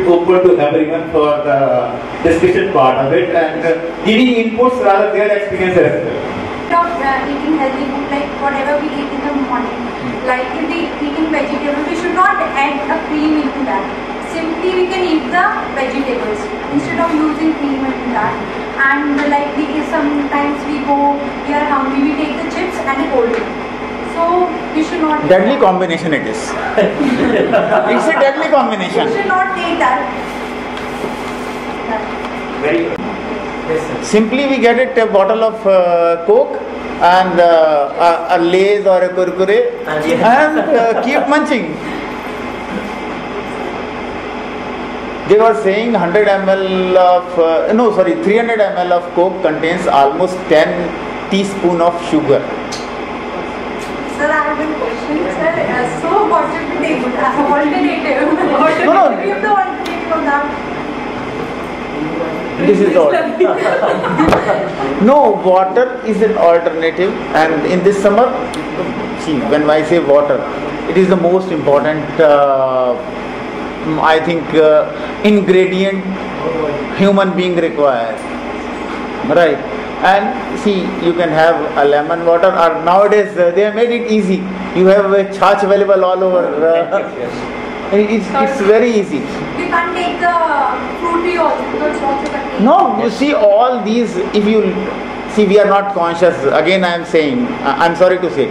open to everyone for the discussion part of it and giving inputs rather their experience as well. Eating healthy food, like whatever we eat in the morning, like if we eating vegetables, we should not add a cream into that. Simply we can eat the vegetables instead of using cream into that. And like sometimes we are hungry, we take the chips and a cold drink. So we should not. Deadly combination it is. It's a deadly combination. We should not take that. Very good. Yes, sir. Simply we get it a bottle of Coke and a Lay's or a Kurkure and keep munching. They were saying 100 ml of 300 ml of Coke contains almost 10 teaspoon of sugar. Sir, I have a question. Sir, so what should we take? Alternative. No. Give the alternative of that. This is all. No, water is an alternative, and in this summer, see, when I say water, it is the most important, I think, ingredient human being requires. Right? And see, you can have a lemon water, or nowadays they have made it easy. You have a chach available all over. It's very easy. We can't take the fruity also because it's also contains. No, you see all these, if you see, we are not conscious. Again, I am saying, I'm sorry to say,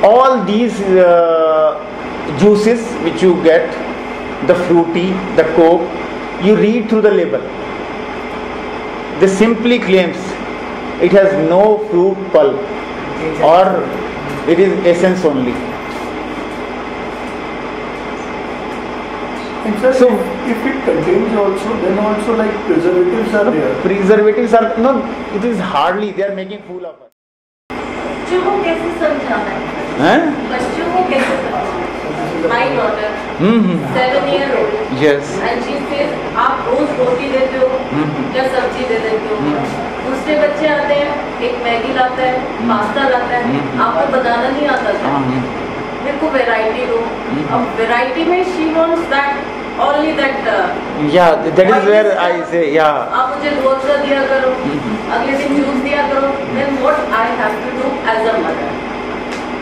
all these juices which you get, the fruity, the Coke, you read through the label. They simply claims it has no fruit pulp or it is essence only. So, if it contains also, then also like preservatives are there. Preservatives are, no, it is hardly, they are making fool of us. बच्चों को कैसे समझाना है? हैं? बच्चों को कैसे समझाना? My daughter, 7-year-old. Yes. And she says, आप रोज रोटी देते हो या सब्जी दे देते हो? दूसरे बच्चे आते हैं, एक मैगी लाता है, पास्ता लाता है, आपको बनाना नहीं आता था? मेरे को वैरायटी दो. अब वैरायटी में she wants that. Only that. Yeah, that is where I say, yeah. आप मुझे रोज का दिया करो, अगले दिन जूस दिया करो. Then what I have to do as a mother?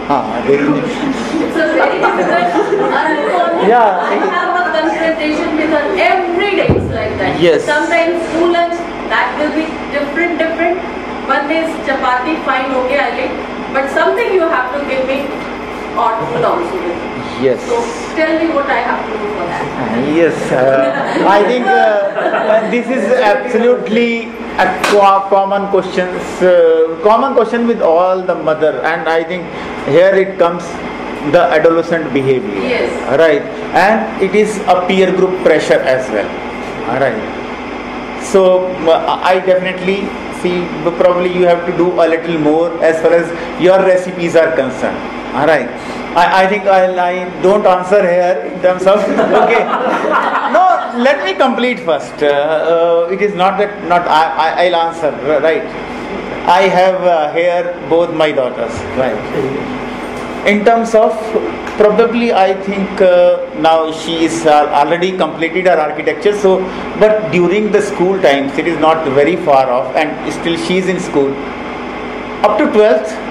It's a very difficult. Yeah. I have a confrontation with her every day. It's like that. Yes. Sometimes school lunch that will be different. One day is chapati, fine, okay, I'll eat. But something you have to give me hot food also. Yes. So tell me what I have to do for that. Yes, I think this is absolutely a common question with all the mother, and I think here it comes the adolescent behavior. Yes. Right, and it is a peer group pressure as well. Right. So I definitely see probably you have to do a little more as far as your recipes are concerned. Alright. I think I don't answer here in terms of okay. No, let me complete first. It is not that I'll answer, right? I have here both my daughters, right? In terms of probably I think now she is already completed her architecture, so but during the school times it is not very far off and still she is in school. Up to 12th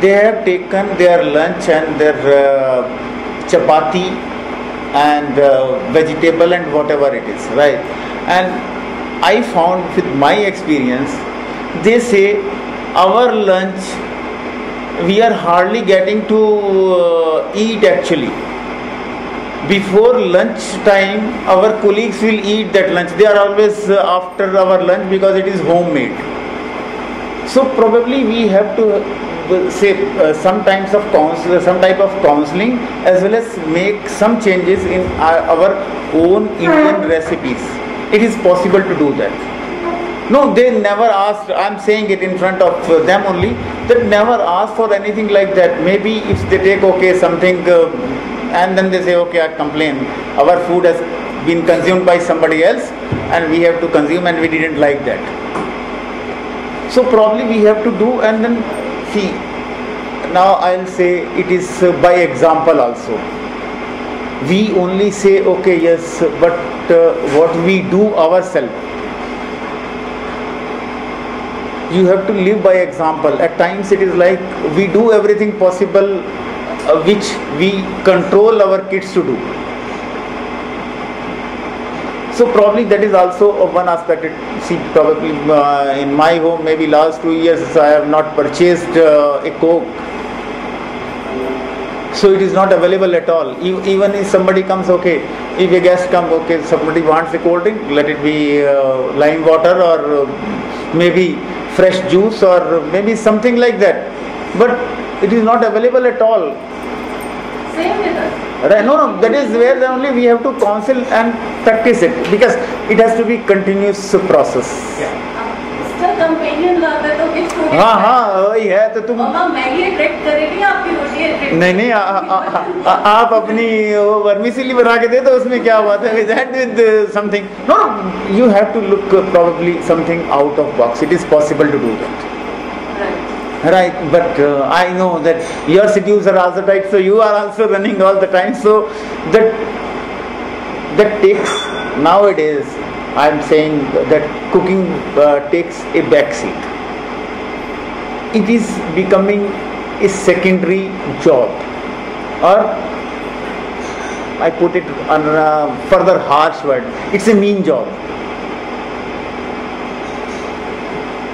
they have taken their lunch and their chapati and vegetable and whatever it is, right? And I found with my experience, they say our lunch we are hardly getting to eat actually. Before lunch time our colleagues will eat that lunch. They are always after our lunch because it is homemade. So probably we have to say some type of counseling as well as make some changes in our own Indian recipes. It is possible to do that. No, they never asked, I am saying it in front of them only, they never asked for anything like that. Maybe if they take okay something and then they say okay, I complain, our food has been consumed by somebody else and we have to consume and we didn't like that. So probably we have to do, and then see, now I'll say it is by example also. We only say okay, yes, but what we do ourselves. You have to live by example. At times it is like we do everything possible which we control our kids to do. So probably that is also one aspect. See, probably in my home, maybe last 2 years I have not purchased a Coke. So it is not available at all. Even if somebody comes, okay, if a guest comes, okay, somebody wants a cold drink, let it be lime water or maybe fresh juice or maybe something like that. But it is not available at all. Same with us. Right? No, that is where only we have to counsel and practice it, because it has to be continuous process. इसका companion love है तो किस को हाँ वही है तो तुम मम्मा मैगी अट्रैक्ट करेगी आपकी रोटी अट्रैक्ट नहीं आप अपनी वो वर्मिसेली बना के दे दो, उसमें क्या बात है with something. No, you have to look probably something out of box. It is possible to do that. Right, but I know that your schedules are also tight, so you are also running all the time. So that takes, nowadays I am saying that cooking takes a back seat. It is becoming a secondary job, or I put it on a further harsh word, it's a mean job.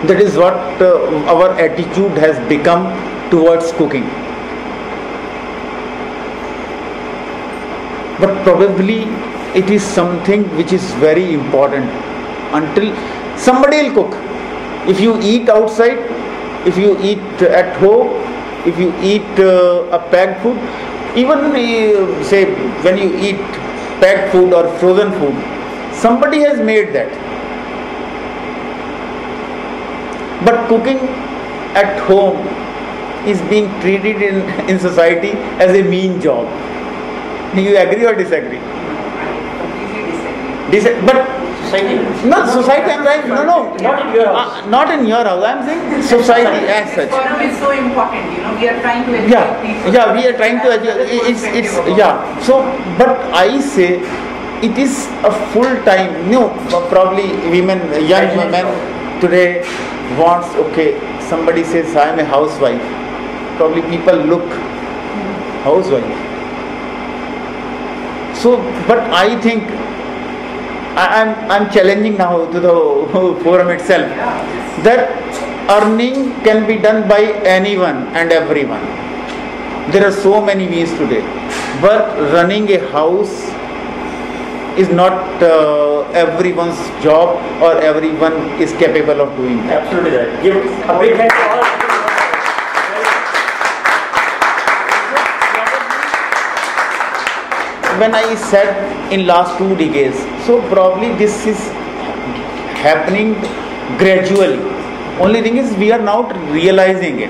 That is what our attitude has become towards cooking. But probably it is something which is very important. Until somebody will cook. If you eat outside, if you eat at home, if you eat a packed food, even say when you eat packed food or frozen food, somebody has made that. But cooking at home is being treated in society as a mean job. Do you agree or disagree? I completely disagree. But Society. no, society. I'm right. No. Not in your house. Not in your house. I'm saying society as This such. forum is so important. We are trying to educate people. Yeah. We are trying to educate. It's yeah. So, but I say it is a full time. No, probably women, young women today wants, okay, somebody says I am a housewife, probably people look, housewife. So, but I think I'm challenging now to the forum itself that earning can be done by anyone and everyone. There are so many ways today, but running a house is not everyone's job, or everyone is capable of doing that. Absolutely right. Give a big hand to all. When I said in last 2 decades, so probably this is happening gradually. Only thing is we are now realizing it.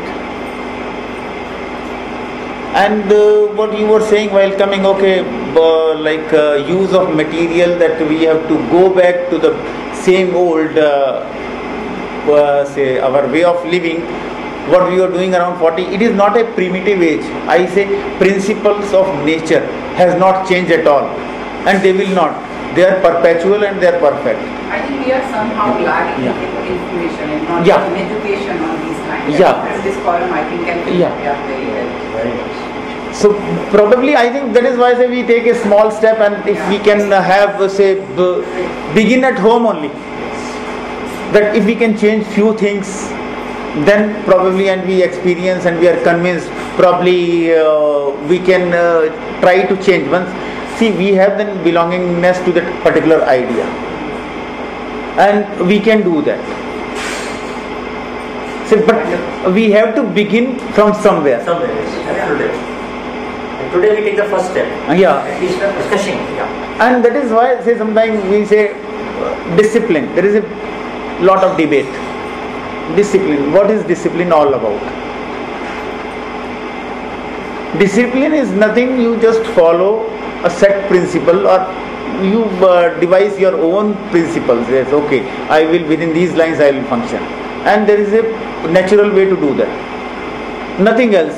And what you were saying while coming, okay, use of material, that we have to go back to the same old, say, our way of living, what we were doing around 40. It is not a primitive age. I say principles of nature has not changed at all, and they will not. They are perpetual and they are perfect. I think we are somehow lagging in information and not in education on these lines. And this forum, I think, can be very well. Very much. So probably I think that is why say we take a small step, and if we can have say begin at home only, that if we can change few things, then probably, and we experience and we are convinced, probably we can try to change. Once see we have then belongingness to that particular idea, and we can do that. So, but we have to begin from somewhere. Somewhere, yes. Absolutely. And today we take the first step. At least discussing. And that is why say sometimes we say discipline. There is a lot of debate. Discipline. What is discipline all about? Discipline is nothing, you just follow a set principle, or you devise your own principles. Yes, okay, I will, within these lines I will function. And there is a natural way to do that. Nothing else.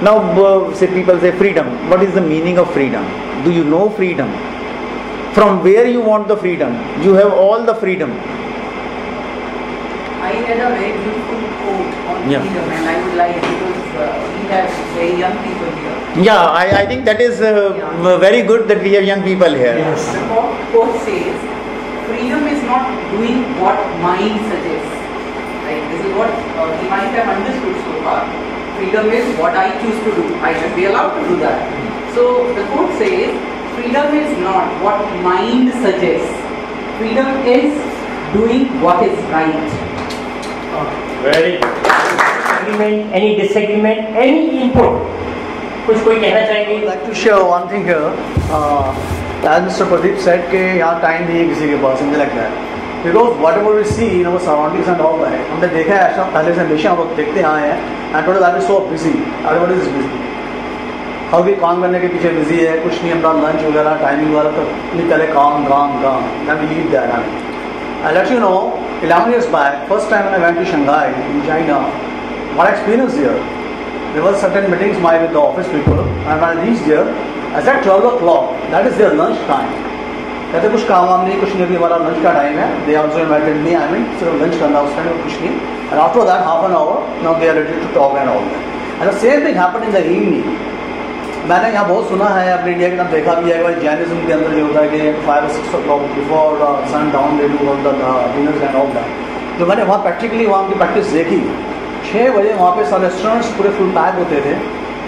Now say people say freedom. What is the meaning of freedom? Do you know freedom? from where you want the freedom. You have all the freedom. I had a very beautiful quote on Yeah. freedom, and I would like, because we have very young people here. Yeah, I think that is very good that we have young people here. Yes. The quote says, freedom is not doing what mind suggests. Like, this is what he might have understood so far. Freedom is what I choose to do. I should be allowed to do that. So the quote says, freedom is not what mind suggests. Freedom is doing what is right. Very Agreement, any disagreement, any input. कुछ कोई कहना I चाहेंगे? would like to share one thing here. As Mr. Pradeep said, कि यहाँ time नहीं है किसी के पास, something like that. Because whatever we see in our surroundings and all that, हमने देखा है ऐसा पहले से हमेशा हम लोग देखते आए हैं. And today life is so busy. Everybody is busy. हर कोई काम करने के पीछे बिजी है, कुछ नहीं अपना लंच वगैरह टाइमिंग वगैरह तो निकले काम. Then we leave that. I'll let you know, 11 years back, first time when I went to Shanghai in China, what I experienced here. There were certain meetings made with the office people, and when I reached there, I said 12 o'clock, that is their lunch time. कहते कुछ काम वाम नहीं, कुछ नहीं, अभी हमारा lunch का टाइम है. They also invited me, I mean, सिर्फ लंच करना उस टाइम में कुछ नहीं. And after that, half an hour, now they are ready to talk and all that. And the same thing happened in the evening. मैंने यहाँ बहुत सुना है, अपने इंडिया के नाम देखा भी है कि जैनिज्म के अंदर ये होता है कि 5 or 6 o'clock before sun down they do all the dinners and all that. जो मैंने वहाँ प्रैक्टिकली वहाँ की प्रैक्टिस देखी, 6 बजे वहाँ पे सारे रेस्टोरेंट्स पूरे फुल पैक होते थे.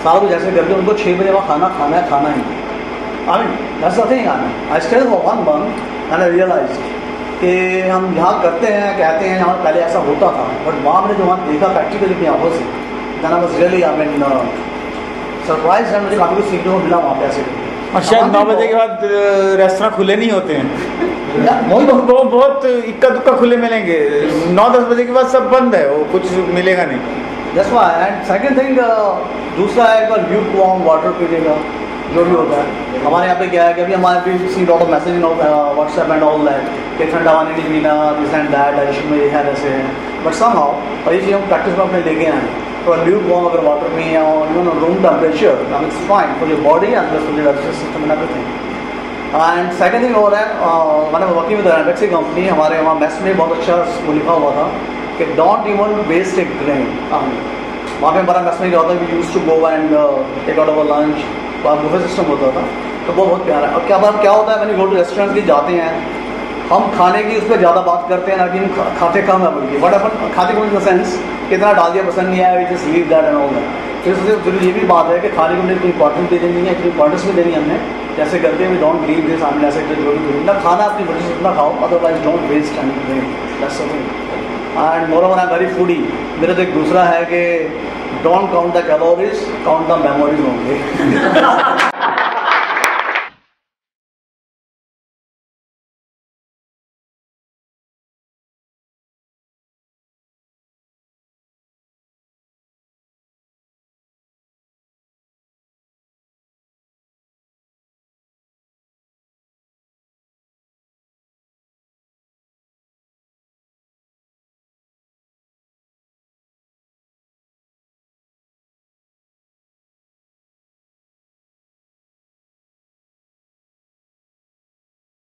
सारा कुछ ऐसे करके उनको 6 बजे वहाँ खाना ही. I mean, that's the thing. I stayed for 1 month and I realized कि हम यहाँ करते हैं, कहते हैं यहाँ पहले ऐसा होता था, बट वहाँ मैंने जो वहाँ देखा प्रैक्टिकली अपनी आंखों से, then I was really, I mean, surprise है. मुझे काफ़ी कुछ सीखने को मिला वहाँ पे ऐसे. और शायद 9 बजे के बाद रेस्टोरेंट खुले नहीं होते हैं. वो बहुत इक्का दुक्का खुले मिलेंगे. 9-10 बजे के बाद सब बंद है, वो कुछ मिलेगा नहीं. That's why. And second thing, दूसरा है एक बार ल्यूक वार्म वाटर पीने का, जो भी होता है. हमारे यहाँ पे क्या है कि अभी हमारे भी see lot of message WhatsApp and all that कि ठंडा पानी नहीं पीना, दिस एंड दैट, डाइजेशन में ये है ऐसे हैं. बट समहाउ और ये चीज़ हम प्रैक्टिस में अपने लेके आए. तो ल्यूक वार्म अगर वाटर पिए और room temperature, it's fine for your body and plus for your digestive system and everything. And second thing और है, मैंने वर्किंग विद रेंडेक्सी कंपनी, हमारे वहाँ मेस में बहुत अच्छा वो लिखा हुआ था कि don't even waste a grain. वहाँ पे हमारा मेस में क्या होता है, we used to go and take out our lunch, buffet system होता था. तो वो बहुत प्यारा है. और क्या होता है, मैंने गो टू रेस्टोरेंट्स की जाते हैं, हम खाने की उस पर ज़्यादा बात करते हैं ना कि हम खाते कम है बल्कि बट अपन खाते कम इन द सेंस कितना डाल दिया पसंद नहीं आया, we just leave that and all that. फिर उससे जरूरी ये भी बात है कि खाने को हमने इतनी इंपॉर्टेंस दे देनी है, इतनी इंपॉर्टेंस भी देनी है हमने, जैसे करते हैं वी डोंट लीव दिस. हमने ऐसे जो भी ना खाना अपनी वजह से इतना खाओ, otherwise don't waste anything. That's the thing. And moreover I am very foodie. मेरा तो एक दूसरा है कि don't count the calories, count the memories only.